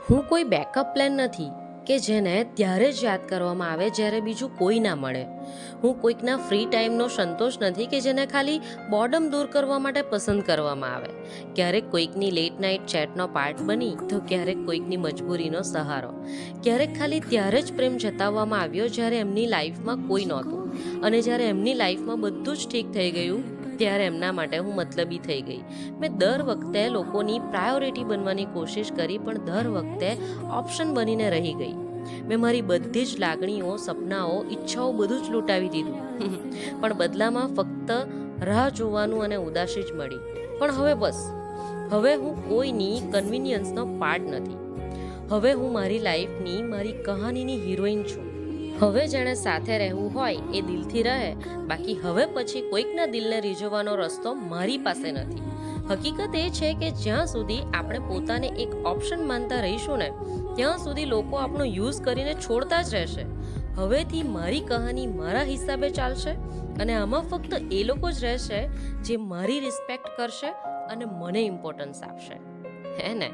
હું કોઈ backup plan નથી કે જેને ત્યારે જ યાદ કરવામાં આવે જ્યારે બીજું કોઈ ના મળે. હું કોઈકના ફ્રી ટાઈમનો સંતોષ નથી કે જેને ખાલી બોર્ડમ દૂર કરવા માટે પસંદ કરવામાં આવે. ક્યારેક કોઈકની લેટ નાઇટ ચેટનો પાર્ટ બની તો ક્યારેક કોઈકની મજબૂરીનો સહારો. ક્યારેક ખાલી ત્યારે જ પ્રેમ જતાવવામાં આવ્યો જ્યારે એમની લાઈફમાં કોઈ નહોતું, અને જ્યારે એમની લાઈફમાં બધું જ ઠીક થઈ ગયું ત્યારે એમના માટે હું મતલબી થઈ ગઈ. મેં દર વખતે લોકોની પ્રાયોરિટી બનવાની કોશિશ કરી, પણ દર વખતે ઓપ્શન બનીને રહી ગઈ. મેં મારી બધી જ લાગણીઓ, સપનાઓ, ઈચ્છાઓ બધું જ લૂંટાવી દીધું, પણ બદલામાં ફક્ત રાહ જોવાનું અને ઉદાસી જ મળી. પણ હવે બસ, હવે હું કોઈની કન્વિનિયન્સનો પાર્ટ નથી. હવે હું મારી લાઈફની, મારી કહાનીની હિરોઈન છું. હવે જેણે સાથે રહેવું હોય એ દિલથી રહે, બાકી હવે પછી કોઈકના દિલને રીઝવવાનો રસ્તો મારી પાસે નથી. હકીકત એ છે કે જ્યાં સુધી આપણે પોતાને એક ઓપ્શન માનતા રહીશું ને, ત્યાં સુધી લોકો આપણો યુઝ કરીને છોડતા જ રહેશે. હવેથી મારી કહાની મારા હિસાબે ચાલશે, અને આમાં ફક્ત એ લોકો જ રહેશે જે મારી રિસ્પેક્ટ કરશે અને મને ઇમ્પોર્ટન્સ આપશે, હે ને?